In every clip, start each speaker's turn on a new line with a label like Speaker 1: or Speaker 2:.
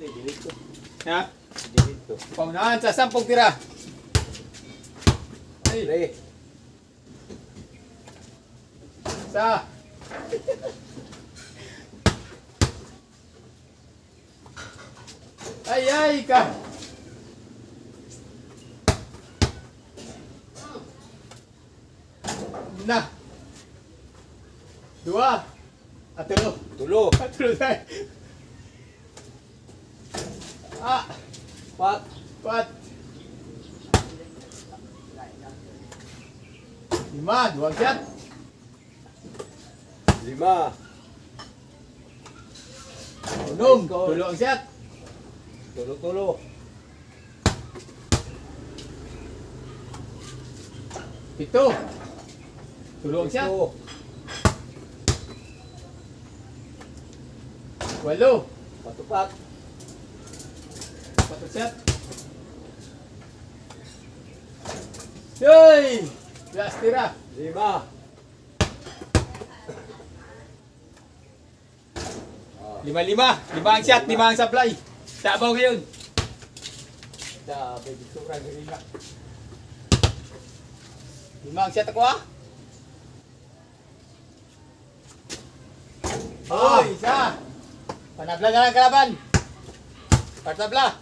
Speaker 1: Dito.
Speaker 2: Ha?
Speaker 1: Dito.
Speaker 2: Paunahan sa 10 tira. Ay,
Speaker 1: Pre.
Speaker 2: sa. Ay ka. Na. Dua. Atulo.
Speaker 1: Tulo.
Speaker 2: Atulo tayo. Ah.
Speaker 1: Pat.
Speaker 2: Pat. 5. Duwag shot.
Speaker 1: 5.
Speaker 2: Unom. Tulo ang shot.
Speaker 1: Tulo-tulo.
Speaker 2: 7. Tulo ang shot. 8.
Speaker 1: Patupat.
Speaker 2: 4 shot. Yoy! Last tira.
Speaker 1: 5.
Speaker 2: 5. 5 ang shot, 5 ang supply. Tabaw ngayon.
Speaker 1: Sabi, dito ka ganila.
Speaker 2: 5 ang shot ako ah. Hoy, isa. Panabla na lang kalaban. Partabla.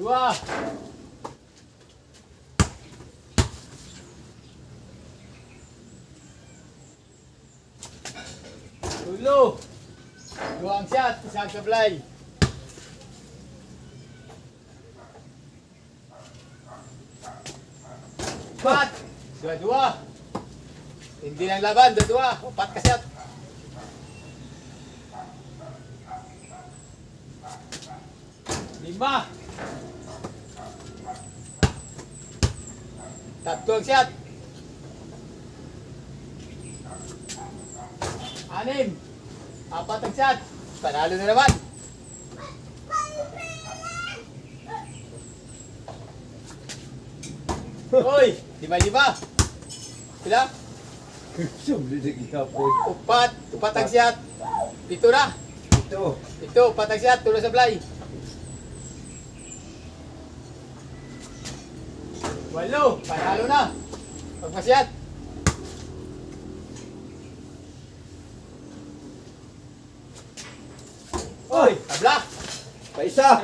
Speaker 2: 2. Tulo. 2 ang shot, isang sablay. 4. 2. Hindi lang laban, 2. 4 ka shot. 5. 3 ang shot. 6. 4 ang shot. Panalo na naman. Hoy, 5. Sila?
Speaker 1: Subli na gihapon.
Speaker 2: 4 ang shot. 7 na.
Speaker 1: Ito.
Speaker 2: 7, 4 ang shot. Tulo sa fly. 8, panalo na. Pagpasyat. Hoy, tabla.
Speaker 1: Paisa.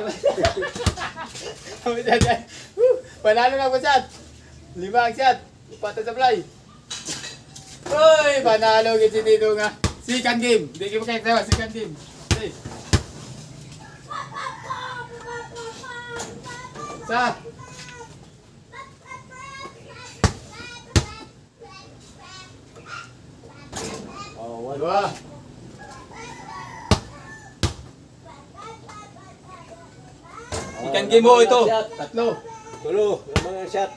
Speaker 2: Panalo na po shot. 5 ang shot. 4 sa fly. Hoy, panalo kasi dito nga. Second game. Hindi ko makakatawa. Second game. Okay. Sa.
Speaker 1: Oh,
Speaker 2: 2. Second game mo ito. 3.
Speaker 1: Tulo. Yung mga shot.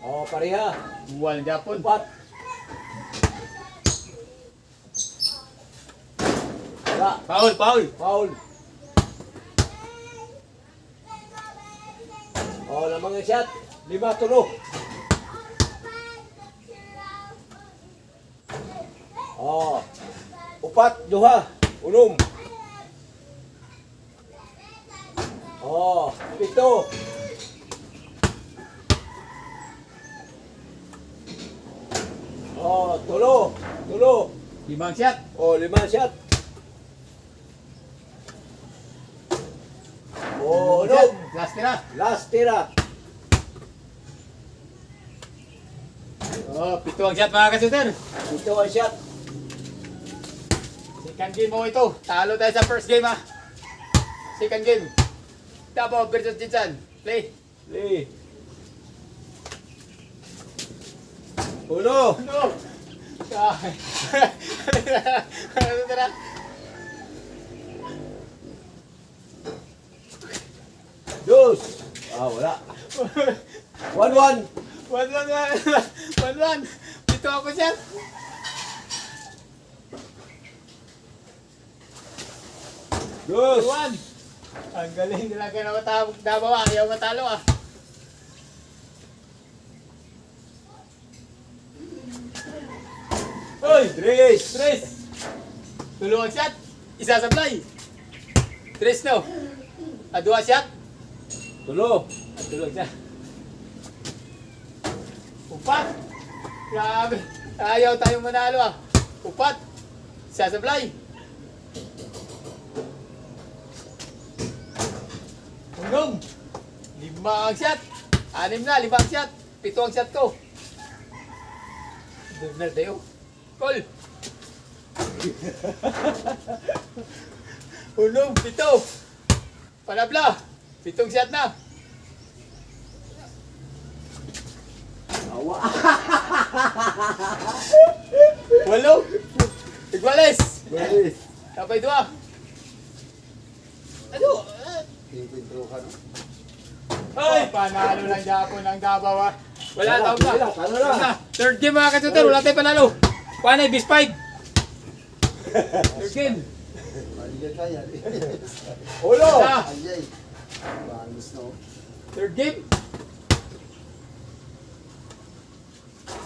Speaker 1: Oh, pareha.
Speaker 2: Buwan ng Japon.
Speaker 1: 4. Wala.
Speaker 2: Paul, Paul.
Speaker 1: Foul. Oh, lamang ang shot. 5, tulo. Oh. 4, 2. Unom. Oh, 7. Oh, tulo. Tulo.
Speaker 2: 5 ang shot.
Speaker 1: Oh, 5 shot. Oh, unom.
Speaker 2: Last tira.
Speaker 1: Last tira.
Speaker 2: Oh, 7 ang shot mga kasuter.
Speaker 1: 7 ang shot.
Speaker 2: Second game mo ito. Talo tayo sa first game ha. Second game. Davao versus Jinsan. Play.
Speaker 1: Play. Uno.
Speaker 2: No. Ano tira?
Speaker 1: Dos. Ah, wala. 1-1.
Speaker 2: 1-1. Dito ako siya.
Speaker 1: Dos.
Speaker 2: 1. Ang galing nila kayo na matawag Davao ah. Ayaw matalo ah. Oy!
Speaker 1: Tres.
Speaker 2: Tres! Tulo ang shot. Isa sablay. Tres no. Dua shot.
Speaker 1: Tulo.
Speaker 2: Tulo ang shot. Upat. Grabe. Ayaw tayong manalo ah. Upat. Isa sablay. Unong. 5 ang shot. 6 na, 5 ang shot. 7 ang shot ko. Doon tayo. Call. Unong, 7. Panabla. 7 shot na.
Speaker 1: Awa.
Speaker 2: 8. Iguales.
Speaker 1: Tres.
Speaker 2: Kapay 2. Ano? Ay, panalo ng Japon ng Davao ah. Wala
Speaker 1: Talo
Speaker 2: tawag na.
Speaker 1: na, talo na.
Speaker 2: Third game mga kasuter, wala tayong panalo. Panay, bis 5. Third game.
Speaker 1: Ulo.
Speaker 2: Isa. Third game.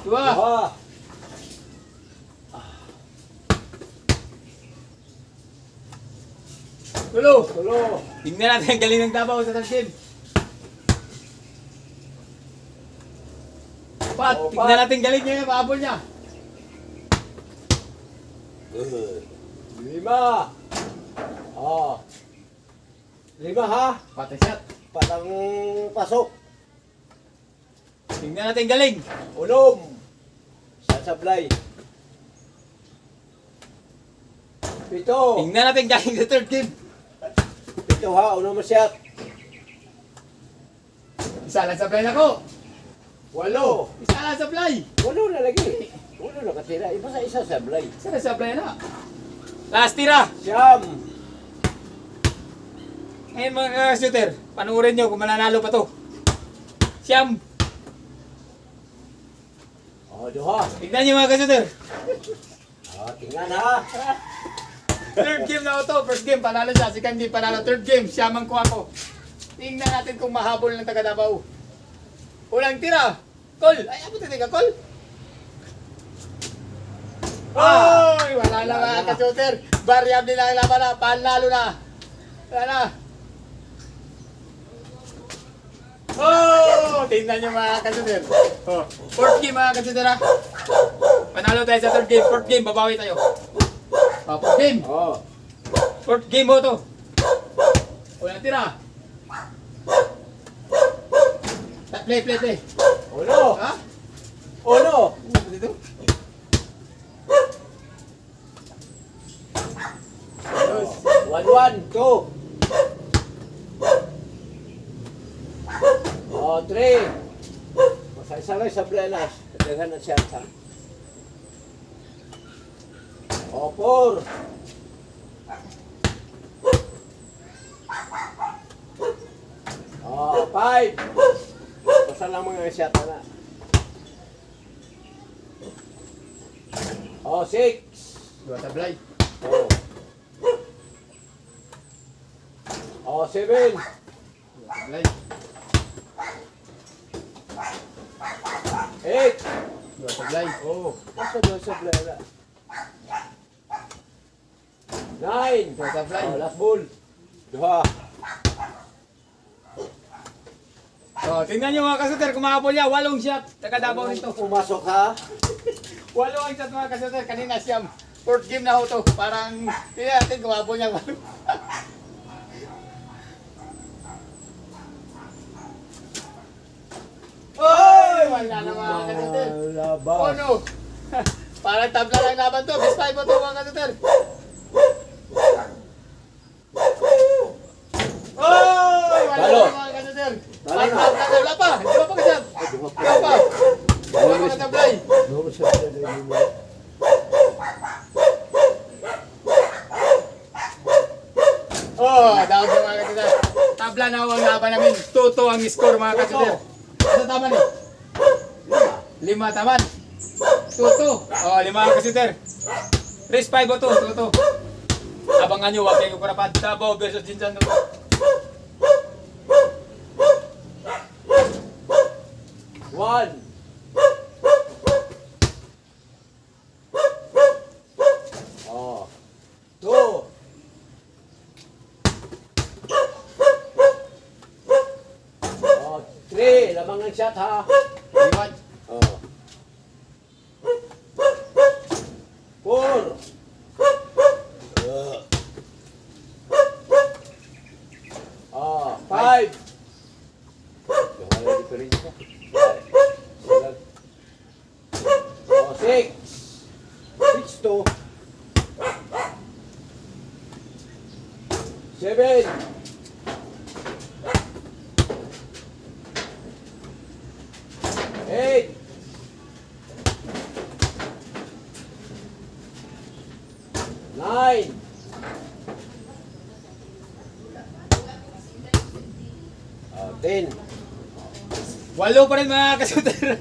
Speaker 2: 2.
Speaker 1: Dua.
Speaker 2: Tulo.
Speaker 1: Tulo.
Speaker 2: Tingnan natin ang galing ng Davao sa third game. 4. Tingnan natin galing niya yung pahabol niya.
Speaker 1: Lima. Oh. 5 ha.
Speaker 2: Patay shot.
Speaker 1: Patang pasok.
Speaker 2: Tingnan natin galing.
Speaker 1: Unom. Sasablay. 7.
Speaker 2: Tingnan natin galing sa third game.
Speaker 1: 7 ha. Unom shot.
Speaker 2: Isa lang sablay na ko.
Speaker 1: 8.
Speaker 2: Isa lang sablay.
Speaker 1: 8 na lagi. 8 na katira. Iba sa isa sablay.
Speaker 2: Isa lang sablay na. Last tira.
Speaker 1: Siyam.
Speaker 2: Ngayon mga shooter, panuorin nyo kung mananalo pa to. Siyam.
Speaker 1: Oh, duha.
Speaker 2: Tignan nyo mga shooter.
Speaker 1: Oh, tingnan ha.
Speaker 2: Third game na to. First game panalo siya. Second game panalo. Third game siyam ang kuha ko. Tingnan natin kung mahabol ng taga Davao. Unang tira. Call. Ay, abot natin ka, call. Oy! Wala na mga ka-shooter. Variable na ang laban na. Panalo na. Wala na. Oh! Tingnan nyo mga ka-shooter. Oh. Fourth game mga ka-shooter ha. Panalo tayo sa third game. Fourth game, babawi tayo. Oh, fourth game.
Speaker 1: Oh.
Speaker 2: Fourth game mo to. Unang tira. Play.
Speaker 1: Uno.
Speaker 2: Ha?
Speaker 1: Uno.
Speaker 2: Ano dito?
Speaker 1: 1-1. 2. Oh, 3. Masay-salay sa blenas. Daghan ang shot ha. Oh, 4. Oh, 5. Basta lang mga shot na. Oh, 6.
Speaker 2: Dua tablay.
Speaker 1: Oh. Oh, 7.
Speaker 2: Dua tablay.
Speaker 1: 8.
Speaker 2: Dua tablay.
Speaker 1: Oh, basta doon sa blena. 9.
Speaker 2: Dua tablay.
Speaker 1: Oh, last ball. Duha.
Speaker 2: Oh, tingnan nyo mga kasuter, kung mahabol niya, 8 shot. Taga Davao nito.
Speaker 1: Pumasok ha.
Speaker 2: 8 ang shot mga kasuter, kanina siyam. Fourth game na ho to. Parang, tingnan natin kung mahabol niya 8. Oy! Wala na mga kasuter.
Speaker 1: Laba.
Speaker 2: Oh no! Parang tabla lang laban to. Best 5 mo to mga kasuter. Oy! Wala
Speaker 1: Talo.
Speaker 2: na mga kasuter.
Speaker 1: Talo na.
Speaker 2: Wala pa. Hindi pa pagkasap. Wala pa. Wala pa katablay.
Speaker 1: Duha sa blena.
Speaker 2: Oh, dahil sa mga kasuter. Tabla na ho ang laban namin. 2-2 ang score mga kasuter. Ano tama ni? 5 taman. 2-2. Oh, 5 ang kasuter. Race 5 o 2. 2-2. Abangan nyo, huwag kayong kurapad. Davao versus Jinsan.
Speaker 1: 1. lamang ng shot ha.
Speaker 2: Liwan.
Speaker 1: Oh. 4. Ah, 5. Wala diferensya. Wala. Oh, 6. 6 to. 7. 8. 9. 10.
Speaker 2: Walo pa rin mga kasuter.
Speaker 1: 8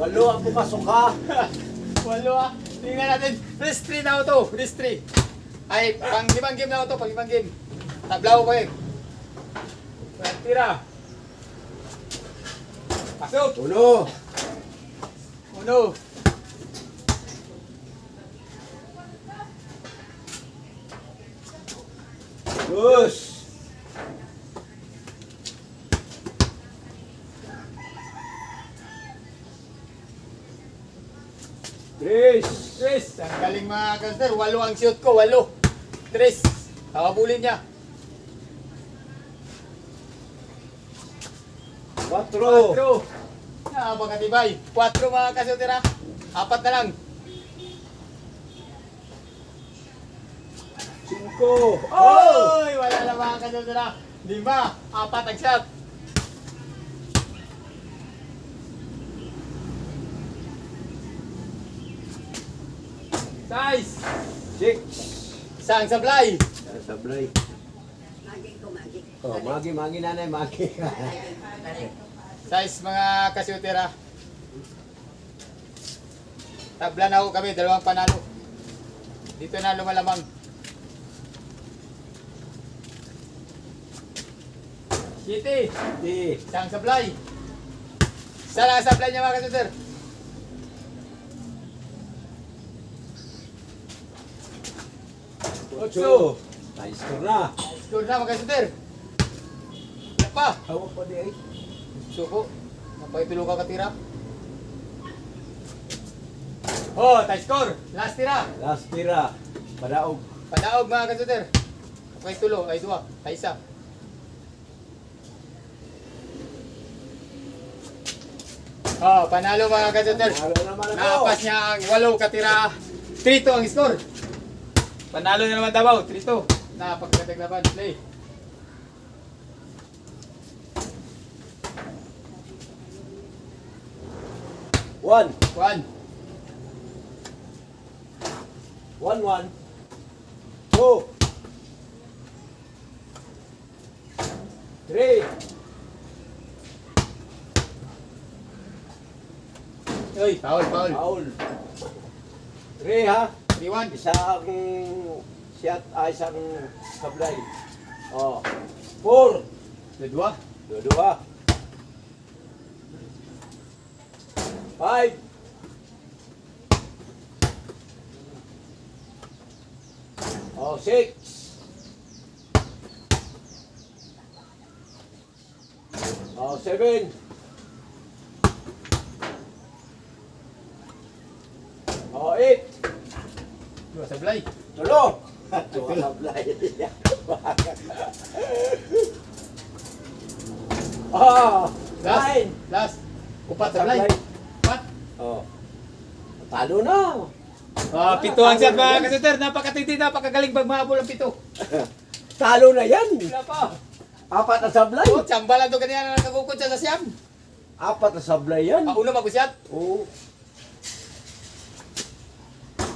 Speaker 1: ang pumasok ha.
Speaker 2: Walo ah. Tingnan natin. Press 3 na ito. Press 3. Ay, pang 5 game na ito. Pang 5 game. Tablaw ko eh. Tira. Pasok.
Speaker 1: 1.
Speaker 2: Uno.
Speaker 1: Dos. Tres.
Speaker 2: Tres. Ang galing mga kasuter. Walo ang shoot ko. Walo. Tres. Tawabulin niya.
Speaker 1: 4.
Speaker 2: 4. Napakatibay. 4 mga kasuter ah. 4 na lang.
Speaker 1: 5. Oh!
Speaker 2: Oy! Wala na mga kasuter ah. 5. 4 ang shot.
Speaker 1: 6.
Speaker 2: Isang sablay.
Speaker 1: Sablay.
Speaker 3: Magi ko, magi.
Speaker 1: Oh, magi nanay, magi.
Speaker 2: Size mga kasyutera. Tabla na ako kami, 2 panalo. Dito na lumalamang. City,
Speaker 1: Di.
Speaker 2: isang sablay. Isa lang ang sablay niya mga kasyuter.
Speaker 1: 8. Nice score na.
Speaker 2: Score na mga kasyuter. Ano pa?
Speaker 1: Hawak pa di ay.
Speaker 2: Suko. Napahitulo ka katira. Oh, tie score. Last tira.
Speaker 1: Last tira. Padaog.
Speaker 2: Padaog mga kasyuter. Napahitulo. Ay 2. Ay 1. Oh, panalo mga kasyuter.
Speaker 1: Ano naman ako?
Speaker 2: Nakapas niya ang 8 katira. 3-2 ang score. Panalo na naman Davao. 3-2. Napagkatag laban. Play.
Speaker 1: One.
Speaker 2: 1.
Speaker 1: 1. 2. 3.
Speaker 2: Uy, foul.
Speaker 1: Foul. 3 ha.
Speaker 2: 3-1.
Speaker 1: Isang shot ay isang sablay. Oh. 4.
Speaker 2: Dua.
Speaker 1: 2. 5. 6. 7. 8.
Speaker 2: Dua sablay.
Speaker 1: Tulo. Tulo sablay.
Speaker 2: Last.
Speaker 1: 9.
Speaker 2: Last. 4 sablay. 4.
Speaker 1: Oh. Talo na.
Speaker 2: Ah, 7 ang shot mga kasyuter. Napakatindi, napakagaling pag mahabol ang 7.
Speaker 1: Talo na yan.
Speaker 2: Wala pa.
Speaker 1: 4 na sablay.
Speaker 2: Oh, tsambalan to kanina na nakagukod siya sa siyam.
Speaker 1: 4 na sablay yan.
Speaker 2: Pauna mag-shot.
Speaker 1: Oo.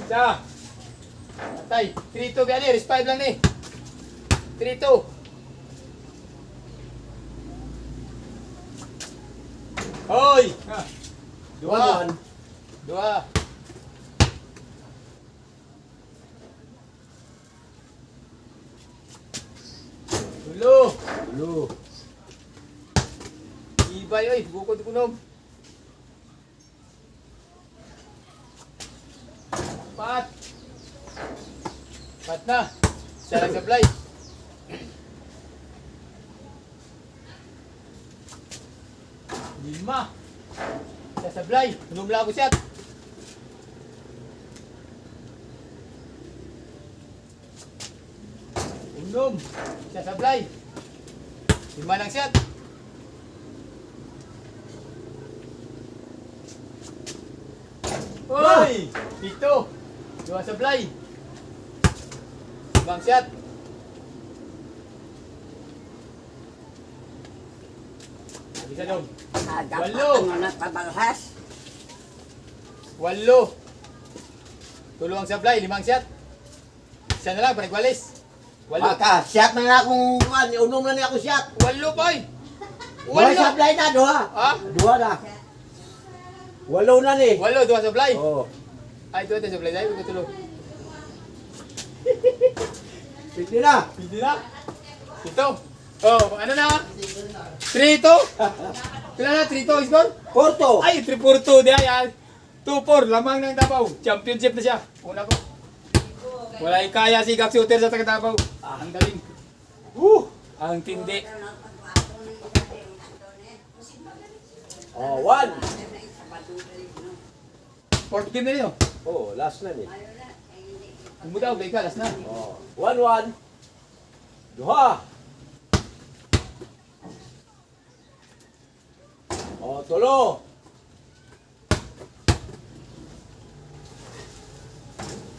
Speaker 2: Siya. Tay, 3-2 gani, risk 5 lang ni. 3-2. Hoy! Dua.
Speaker 1: 1.
Speaker 2: Dua. Tulo.
Speaker 1: Tulo.
Speaker 2: Ibay oy, bukod kunom. 4. 4 na. Siya lang sablay. Sablay. Numla ko siya. Unom. Siya sablay. 5 lang siya. Hoy! 7. 2 sablay. 5 siya. Isa dong. Walo.
Speaker 3: Ano na pabalhas?
Speaker 2: 8. Tulo ang sablay, 5 shot. Isa na lang, panigwalis. 8.
Speaker 1: Maka, shot na nga akong kuhan. Unom na niya ako shot.
Speaker 2: 8 pa eh.
Speaker 1: Duha
Speaker 2: 8.
Speaker 1: sablay na, duha.
Speaker 2: Ha?
Speaker 1: Duha na. 8 na ni.
Speaker 2: 8, 2 sablay.
Speaker 1: Oh.
Speaker 2: Ay, 2 sablay. Dahil ko tulo.
Speaker 1: Pwede na.
Speaker 2: Hindi na. Ito. Oh, ano na? 3-2. Kailan na? 3-2 score?
Speaker 1: Porto.
Speaker 2: Ay, 3-4-2. Di ay. 2-4. Lamang ng Davao. Championship na siya. Una ko. Wala kaya si Gak Shooter sa taga Davao. Ang galing. Ang tindi.
Speaker 1: Oh, 1.
Speaker 2: 4th game na rin oh.
Speaker 1: Oh, last na ni.
Speaker 2: Umudaw, kay Kalas na.
Speaker 1: Oh, 1-1. Duha. Oh, tulo.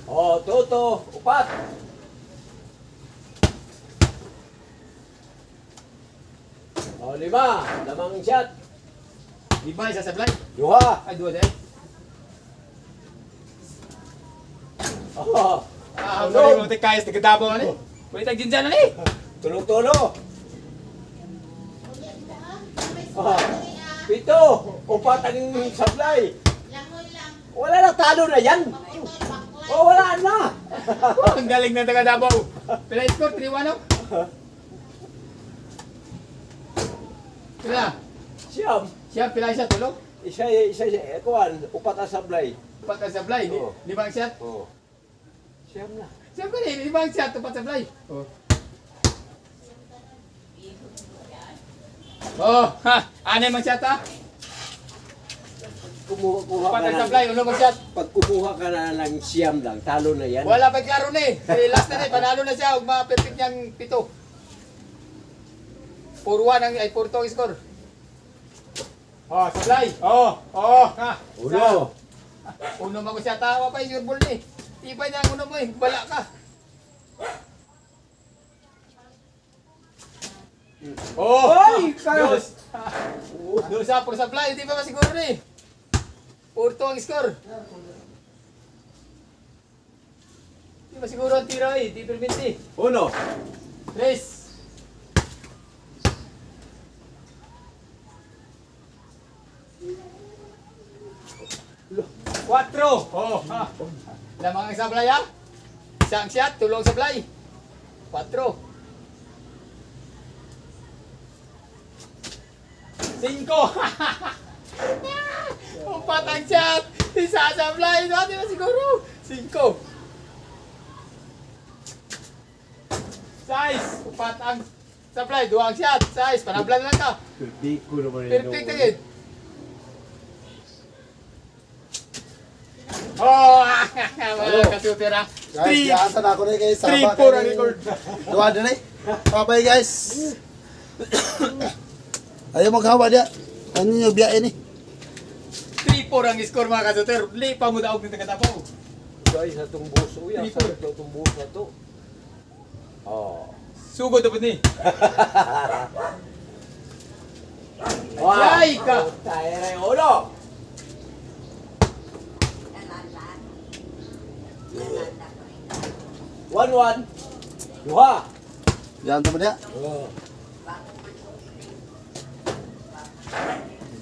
Speaker 1: Oh, toto. 4. Oh, 5. Lamang shot.
Speaker 2: 5 isa sablay.
Speaker 1: Duha.
Speaker 2: Ay, 2 dahil.
Speaker 1: Oh,
Speaker 2: Ah,
Speaker 1: Ano?
Speaker 2: sorry mo tayo kaya sa taga Davao na eh. Pwede tag jinjan na eh.
Speaker 1: tulo-tulo. Oh, 7. 4 ang sablay. Wala na, talo na yan. Oh, wala na.
Speaker 2: Ang galing ng taga Davao. Pila score 3-1 oh. Pila?
Speaker 1: Siyam.
Speaker 2: Siya pila siya tulo.
Speaker 1: Isa, kuhan, 4 ang sablay.
Speaker 2: 4 ang sablay.
Speaker 1: Oo.
Speaker 2: 5 ang shot.
Speaker 1: Oh. Siyam na.
Speaker 2: Siya ko ni 5 ang shot 4 sablay. Oh. Oh, ha. Ano yung shot ha?
Speaker 1: Kumuha
Speaker 2: 4
Speaker 1: ka
Speaker 2: ang
Speaker 1: na.
Speaker 2: sablay, ulo mag shot.
Speaker 1: Pag kumuha ka na ng siyam lang, talo na yan.
Speaker 2: Wala pa klaro na eh. Last na eh, panalo na siya. Huwag ma-perfect niyang 7. 4-1 ang, ay 4-2 ang score. Oh, sablay. Oh, ha.
Speaker 1: Uno.
Speaker 2: Uno mo ko siya, tawa pa yung ball ni. Tipay niya ang uno mo eh, bala ka. Oh!
Speaker 1: Ay, kayo.
Speaker 2: Dos! Dos sa por supply, hindi pa masiguro ni. 4-2 ang score. Hindi masiguro ang tira eh, di permiti.
Speaker 1: Uno.
Speaker 2: 3. 4. Oh, ha. Lamang ang sablay ha. Isang shot, tulong sablay. 4. 5. Upat ang shot. Isa sablay. Dati na siguro. 5. 6. Upat ang sablay. 2 ang shot. 6. Panablan lang ka.
Speaker 1: Hindi ko naman
Speaker 2: Perfect agad. Oh, mga kasutira.
Speaker 4: Guys, diasa na ako na kayo sa
Speaker 2: 3-4 ang record.
Speaker 4: Duwa na eh. Bye guys. Ayaw maghawa dia. Ano yung biyahe ni?
Speaker 2: 3-4 ang score mga kasutir. Lipa mo daog ng taga-Davao.
Speaker 1: Guys, itong buso yan.
Speaker 2: Triple.
Speaker 1: Sa itong buso na to. Oh.
Speaker 2: Sugod dapat ni.
Speaker 1: Wow.
Speaker 2: Yay ka!
Speaker 1: Tayo na yung ulo.
Speaker 3: Nalanda ko rin.
Speaker 1: 1-1. Duha.
Speaker 4: Yan naman dia.
Speaker 1: Oh.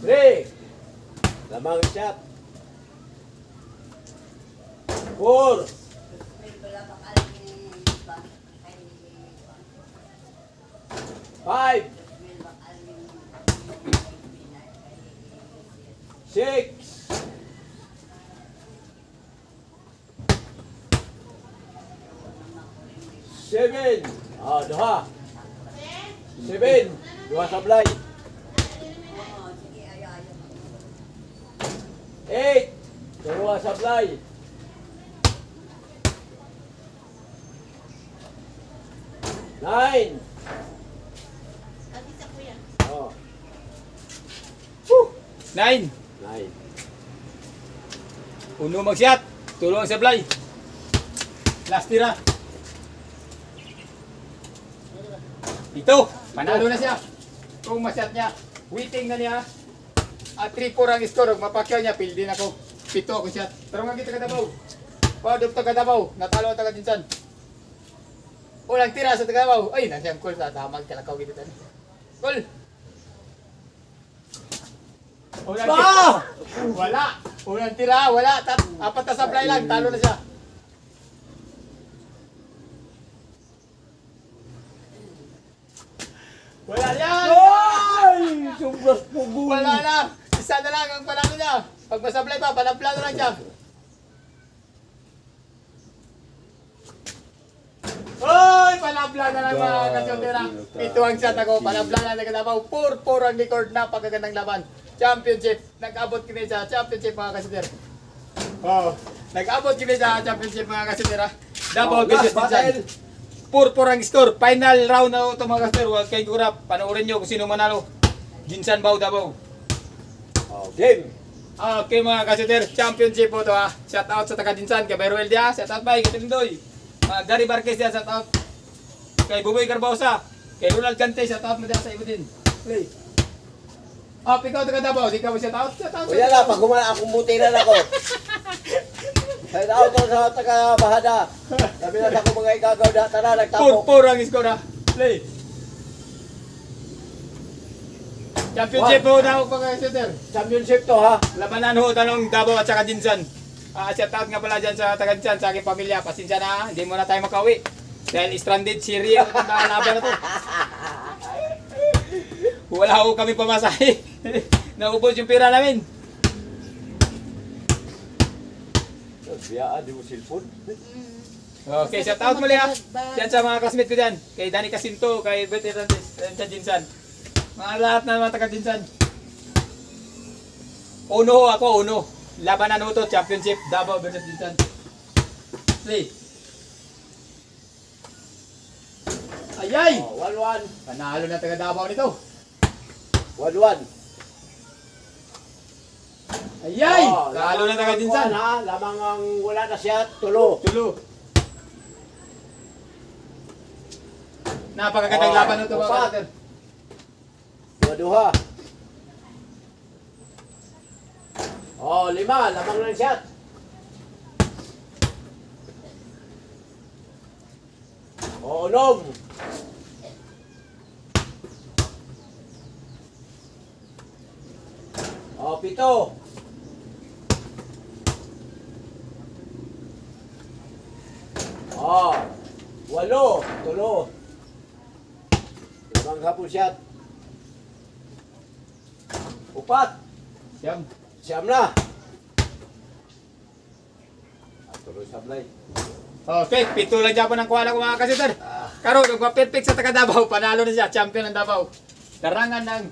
Speaker 1: 3. Lamang shot. 4.
Speaker 3: May wala pa kami iba. Ay,
Speaker 1: 5.
Speaker 3: may bakal
Speaker 1: 6. 7. Ah, duha. 7. Duha sablay.
Speaker 3: Oo, sige, ayaw.
Speaker 1: 8. Dalawa sablay. 9. Oh,
Speaker 2: 9.
Speaker 1: 9.
Speaker 2: Uno mag-shot. Tulong ang sablay. Last tira. Ito. Panalo na siya. Kung ma-shot niya. Waiting na niya. At 3-4 ang score. Mapakyaw niya. Pildi na ko. 7 ako shot. Pero nga kita Tagadabaw. Paudog Tagadabaw. Natalo ang Taga-Jinsan. Ulang tira sa Tagadabaw. Ay, nandiyan cool sa damag kalakaw gitu tani. Cool. Ulang tira. Wala. Ulang tira. Wala. Apat na supply lang. Talo na siya. Wala yan.
Speaker 1: Ay! Sobras pugo.
Speaker 2: Wala na. Isa na lang ang panalo niya. Pag masablay pa, panapla na lang siya. Oy! Panapla na lang mga kasyotera. Ito ang shot ako. Panapla na lang Tagadabaw. 4-4 ang record na pagkagandang laban. Championship. Nag-abot kami sa championship mga kasyotera. Oh. Nag-abot kami sa championship mga kasyotera. Davao versus Jinsan. 4-4 ang score. Final round na ito mga kasyotera. Huwag kayong kurap. Panoorin nyo kung sino manalo. Jinsan Bao Davao.
Speaker 1: Oh, game.
Speaker 2: Okay mga kasuter, championship po ito ha. Shout out sa taga-Jinsan, kay Beruel dia, shout out ba, kay Tindoy. Gary Barquez dia, shout out. Kay Buboy Carbausa, kay Ronald Cante, shout out mo dia sa ibo din. Play. Ikaw taga-Davao, di ka mo shout out? Shout out.
Speaker 1: Kuya na, pag gumana akong butiran ako. Shout out to sa taga-Bahada. Sabi na sa ako mga igagaw na, tara, nagtapok.
Speaker 2: 4-4 ang score ha. Play. Championship po na ako mga kasuter.
Speaker 1: Championship to ha.
Speaker 2: Labanan ho, tanong Davao at saka Jinsan. Shout out nga pala dyan sa taga-Jinsan, sa aking pamilya. Pasensya na, hindi mo na tayo makauwi. Dahil stranded si Rio kung nakalaban na to. Wala ho kami pamasahe. Naubos yung pera namin.
Speaker 1: Biyaan, di mo cellphone.
Speaker 2: Okay, shout out muli ha. Dyan sa mga classmate ko dyan. Kay Danny Casinto, kay Beth Hernandez, sa Jinsan. Mga lahat na mga taga-Jinsan. Uno ho ako, uno. Labanan ho to, championship, Davao versus Jinsan. Play. Ayay!
Speaker 1: Oh, 1-1.
Speaker 2: Panalo na taga Davao nito.
Speaker 1: 1-1.
Speaker 2: Ayay!
Speaker 1: Oh,
Speaker 2: Talo na taga Jinsan.
Speaker 1: ha, lamang ang wala na siya, tulo.
Speaker 2: Tulo. Napakagandang laban nito mga
Speaker 1: upat.
Speaker 2: kapatid.
Speaker 1: Dua-duha. Oh, 5, lamang ng shot. Oh, 6. Oh, 7. Oh, 8, tulo. Lamang hapon shot. 4.
Speaker 2: Siyam.
Speaker 1: Siyam na. Tuloy sablay.
Speaker 2: Okay, pito lang dyan po ng kuha ko mga kasitar. Karon, nagpa-perfect sa taga Davao, panalo na siya, champion ng Davao. Larangan ng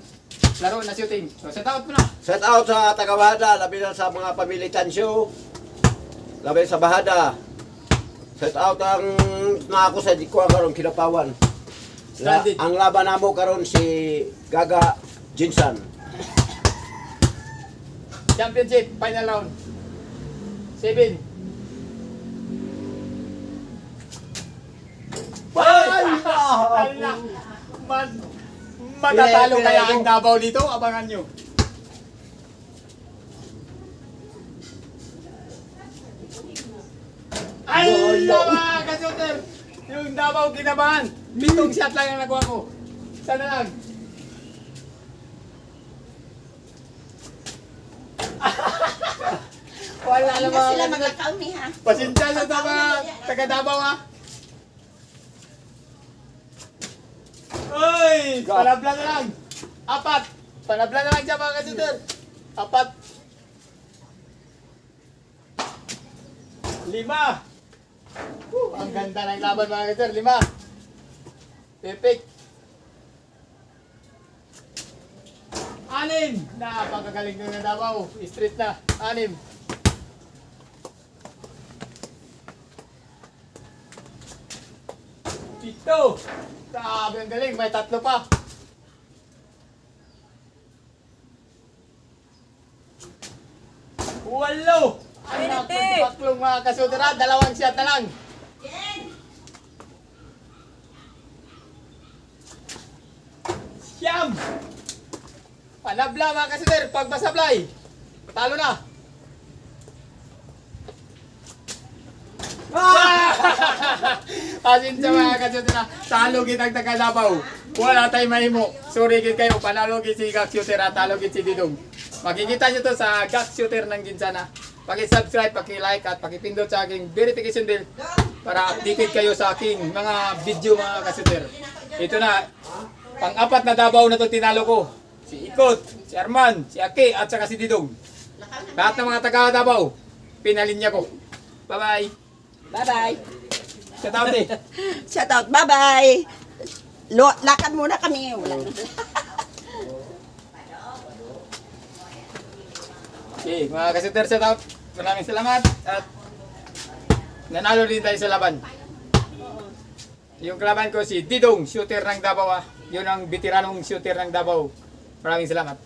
Speaker 2: laro na shooting. So, set out mo na.
Speaker 1: Set out sa taga-Bahada, labi na sa mga pamilitansyo. Labi sa Bahada. Set out ang na ako sa Dikwa karon Kinapawan.
Speaker 2: Stranded.
Speaker 1: Ang laban namo karon si Gaga Jinsan.
Speaker 2: Championship, final round. 7.
Speaker 1: Ay!
Speaker 2: Ala, matatalo kaya ang Davao dito? Abangan nyo. Ay, mga kasuter! Yung Davao kinabahan. 7 shot lang ang nakuha ko. Sana lang. Wala na
Speaker 3: Hindi
Speaker 2: mga
Speaker 3: sila
Speaker 2: kasuter.
Speaker 3: magkakaumi ha.
Speaker 2: Pasensya na sa mga taga Davao ha. Uy! Panabla na lang. 4. Panabla na lang siya mga kasuter. 4. 5. Ang ganda ng laban mga kasuter. 5. Perfect. 6. Napakagaling nyo na Davao. Street na. 6. Pito. Grabe ang galing. May 3 pa. 8. Anak ko, paklong mga kasudara. 2 shot na lang. Siyam. Panabla mga kasuder. Pag masablay. Talo na. Asin sa mga kasudara. Talo kitang taga-Davao. Wala tayong mahimo. Sorry gid kayo. Panalo gid si Gak Shooter at talo gid si Didong. Makikita nyo to sa Gak Shooter ng Ginsana. Paki-subscribe, paki-like at paki-pindot sa aking verification bell para updated kayo sa aking mga video mga kasuder. Ito na. Pang-4 na Davao na to tinalo ko. Si Ikot, si Arman, si Aki at saka si Didong. Lahat ng mga taga Davao, pinalinya ko. Bye-bye.
Speaker 3: Bye-bye.
Speaker 2: Shout out eh.
Speaker 3: Shout out. Bye-bye. Lakad muna kami. Wala na.
Speaker 2: Okay, mga kasuter, shout out. Maraming salamat at nanalo din tayo sa laban. Yung kalaban ko si Didong, shooter ng Davao. Yun ang veteranong shooter ng Davao. Maraming salamat.